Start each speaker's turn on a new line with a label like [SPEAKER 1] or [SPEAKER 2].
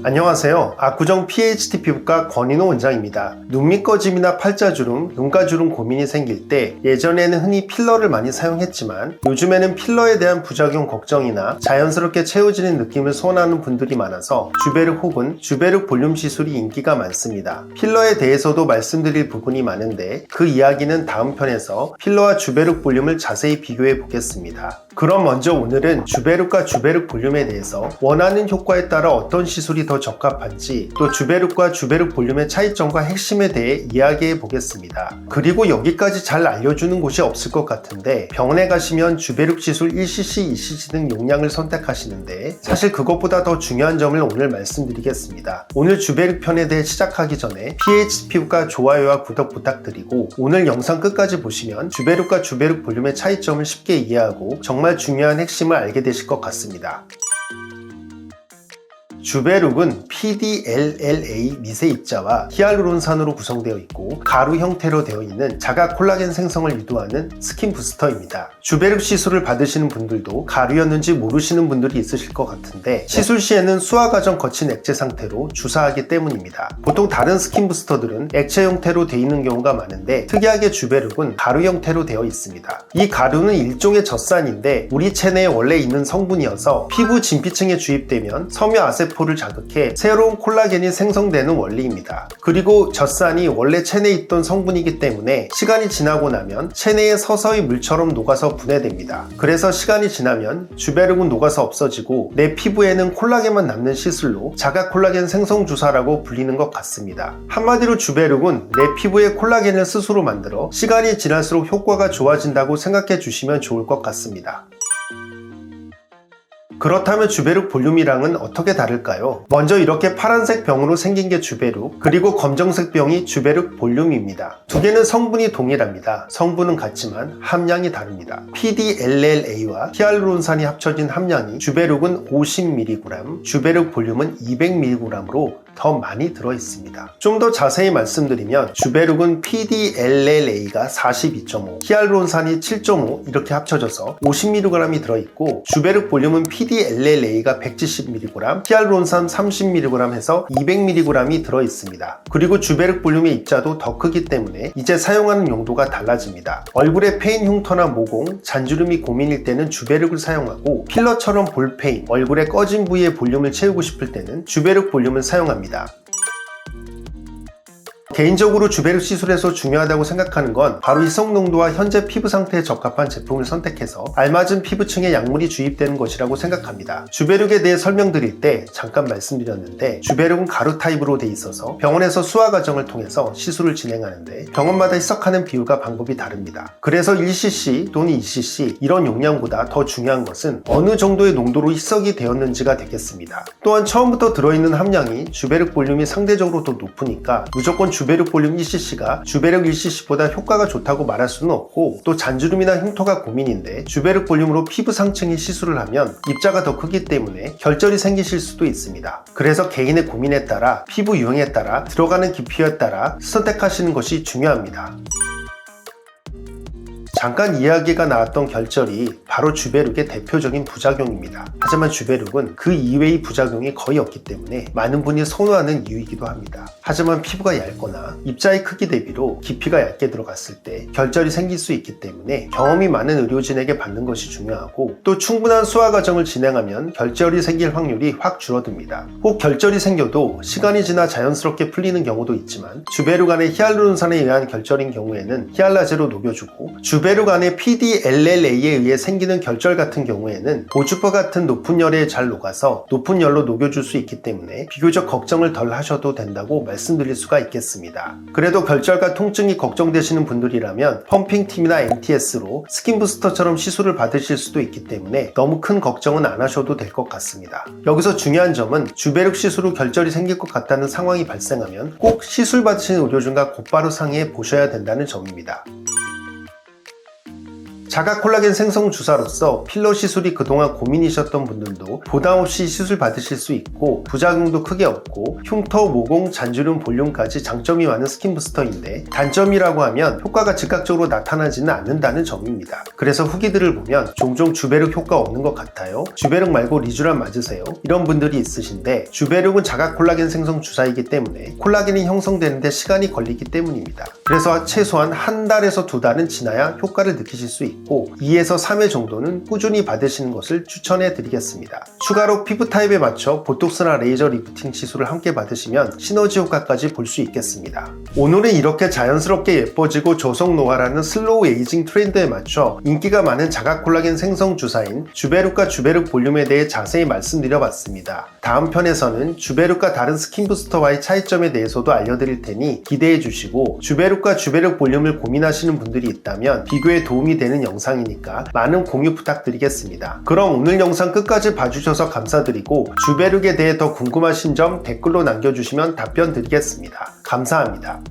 [SPEAKER 1] 안녕하세요. 압구정 PHT 피부과 권인호 원장입니다. 눈 밑꺼짐이나 팔자주름, 눈가주름 고민이 생길 때 예전에는 흔히 필러를 많이 사용했지만 요즘에는 필러에 대한 부작용 걱정이나 자연스럽게 채워지는 느낌을 소원하는 분들이 많아서 주베륵 혹은 주베륵 볼륨 시술이 인기가 많습니다. 필러에 대해서도 말씀드릴 부분이 많은데 그 이야기는 다음 편에서 필러와 주베륵 볼륨을 자세히 비교해 보겠습니다. 그럼 먼저 오늘은 주베륵과 주베륵 볼륨에 대해서 원하는 효과에 따라 어떤 시술이 더 적합한지, 또 주베륵과 주베륵 볼륨의 차이점과 핵심에 대해 이야기해 보겠습니다. 그리고 여기까지 잘 알려주는 곳이 없을 것 같은데 병원에 가시면 주베륵 시술 1cc, 2cc 등 용량을 선택하시는데 사실 그것보다 더 중요한 점을 오늘 말씀드리겠습니다. 오늘 주베륵 편에 대해 시작하기 전에 PHT 피부과 좋아요와 구독 부탁드리고 오늘 영상 끝까지 보시면 주베륵과 주베륵 볼륨의 차이점을 쉽게 이해하고 정말 중요한 핵심을 알게 되실 것 같습니다. 주베륵은 PDLLA 미세 입자와 히알루론산으로 구성되어 있고 가루 형태로 되어 있는 자가 콜라겐 생성을 유도하는 스킨 부스터입니다. 주베륵 시술을 받으시는 분들도 가루였는지 모르시는 분들이 있으실 것 같은데 시술 시에는 수화 과정 거친 액체 상태로 주사하기 때문입니다. 보통 다른 스킨 부스터들은 액체 형태로 되어 있는 경우가 많은데 특이하게 주베륵은 가루 형태로 되어 있습니다. 이 가루는 일종의 젖산인데 우리 체내에 원래 있는 성분이어서 피부 진피층에 주입되면 섬유아세포를 자극해 새로운 콜라겐이 생성되는 원리입니다. 그리고 젖산이 원래 체내에 있던 성분이기 때문에 시간이 지나고 나면 체내에 서서히 물처럼 녹아서 분해됩니다. 그래서 시간이 지나면 주베륵은 녹아서 없어지고 내 피부에는 콜라겐만 남는 시술로 자가 콜라겐 생성 주사라고 불리는 것 같습니다. 한마디로 주베륵은 내 피부에 콜라겐을 스스로 만들어 시간이 지날수록 효과가 좋아진다고 생각해 주시면 좋을 것 같습니다. 그렇다면 주베륵 볼륨이랑은 어떻게 다를까요? 먼저 이렇게 파란색 병으로 생긴 게 주베륵, 그리고 검정색 병이 주베륵 볼륨입니다. 두 개는 성분이 동일합니다. 성분은 같지만 함량이 다릅니다. PDLLA와 히알루론산이 합쳐진 함량이 주베륵은 50mg, 주베륵 볼륨은 200mg으로 더 많이 들어있습니다. 좀 더 자세히 말씀드리면 주베륵은 PDLLA가 42.5, 히알루론산이 7.5 이렇게 합쳐져서 50mg이 들어있고 주베륵 볼륨은 PDLLA가 170mg, 히알루론산 30mg 해서 200mg이 들어있습니다. 그리고 주베륵 볼륨의 입자도 더 크기 때문에 이제 사용하는 용도가 달라집니다. 얼굴에 페인 흉터나 모공, 잔주름이 고민일 때는 주베륵을 사용하고 필러처럼 볼페인, 얼굴에 꺼진 부위의 볼륨을 채우고 싶을 때는 주베륵 볼륨을 사용합니다. 개인적으로 주베륵 시술에서 중요하다고 생각하는 건 바로 희석 농도와 현재 피부 상태에 적합한 제품을 선택해서 알맞은 피부층에 약물이 주입되는 것이라고 생각합니다. 주베륵에 대해 설명드릴 때 잠깐 말씀드렸는데 주베륵은 가루 타입으로 돼 있어서 병원에서 수화 과정을 통해서 시술을 진행하는데 병원마다 희석하는 비율과 방법이 다릅니다. 그래서 1cc 또는 2cc 이런 용량보다 더 중요한 것은 어느 정도의 농도로 희석이 되었는지가 되겠습니다. 또한 처음부터 들어있는 함량이 주베륵 볼륨이 상대적으로 더 높으니까 무조건 주베륵 볼륨 1cc가 주베륵 1cc보다 효과가 좋다고 말할 수는 없고 또 잔주름이나 흉터가 고민인데 주베륵 볼륨으로 피부 상층에 시술을 하면 입자가 더 크기 때문에 결절이 생기실 수도 있습니다. 그래서 개인의 고민에 따라 피부 유형에 따라 들어가는 깊이에 따라 선택하시는 것이 중요합니다. 잠깐 이야기가 나왔던 결절이 바로 주베륵의 대표적인 부작용입니다. 하지만 주베륵은 그 이외의 부작용이 거의 없기 때문에 많은 분이 선호하는 이유이기도 합니다. 하지만 피부가 얇거나 입자의 크기 대비로 깊이가 얇게 들어갔을 때 결절이 생길 수 있기 때문에 경험이 많은 의료진에게 받는 것이 중요하고 또 충분한 수화 과정을 진행하면 결절이 생길 확률이 확 줄어듭니다. 혹 결절이 생겨도 시간이 지나 자연스럽게 풀리는 경우도 있지만 주베륵 안에 히알루론산에 의한 결절인 경우에는 히알라제로 녹여주고 주베륵 안에 PDLLA에 의해 생기는 결절 같은 경우에는 보주파 같은 높은 열에 잘 녹아서 높은 열로 녹여줄 수 있기 때문에 비교적 걱정을 덜 하셔도 된다고 말씀드릴 수가 있겠습니다. 그래도 결절과 통증이 걱정되시는 분들이라면 펌핑팀이나 MTS로 스킨 부스터처럼 시술을 받으실 수도 있기 때문에 너무 큰 걱정은 안 하셔도 될 것 같습니다. 여기서 중요한 점은 주베륵 시술 후 결절이 생길 것 같다는 상황이 발생하면 꼭 시술 받으시는 의료진과 곧바로 상의해 보셔야 된다는 점입니다. 자가 콜라겐 생성 주사로서 필러 시술이 그동안 고민이셨던 분들도 부담 없이 시술 받으실 수 있고 부작용도 크게 없고 흉터, 모공, 잔주름, 볼륨까지 장점이 많은 스킨 부스터인데 단점이라고 하면 효과가 즉각적으로 나타나지는 않는다는 점입니다. 그래서 후기들을 보면 종종 주베륵 효과 없는 것 같아요. 주베륵 말고 리쥬란 맞으세요? 이런 분들이 있으신데 주베륵은 자가 콜라겐 생성 주사이기 때문에 콜라겐이 형성되는데 시간이 걸리기 때문입니다. 그래서 최소한 한 달에서 두 달은 지나야 효과를 느끼실 수 있고 2에서 3회 정도는 꾸준히 받으시는 것을 추천해 드리겠습니다. 추가로 피부 타입에 맞춰 보톡스나 레이저 리프팅 시술을 함께 받으시면 시너지 효과까지 볼 수 있겠습니다. 오늘은 이렇게 자연스럽게 예뻐지고 조속 노화라는 슬로우 에이징 트렌드에 맞춰 인기가 많은 자가 콜라겐 생성 주사인 주베륵과 주베륵 볼륨에 대해 자세히 말씀드려봤습니다. 다음 편에서는 주베륵과 다른 스킨 부스터와의 차이점에 대해서도 알려드릴 테니 기대해 주시고 주베륵과 주베륵 볼륨을 고민하시는 분들이 있다면 비교에 도움이 되는 영상이니까 많은 공유 부탁드리겠습니다. 그럼 오늘 영상 끝까지 봐주셔서 감사드리고 주베륵에 대해 더 궁금하신 점 댓글로 남겨주시면 답변 드리겠습니다. 감사합니다.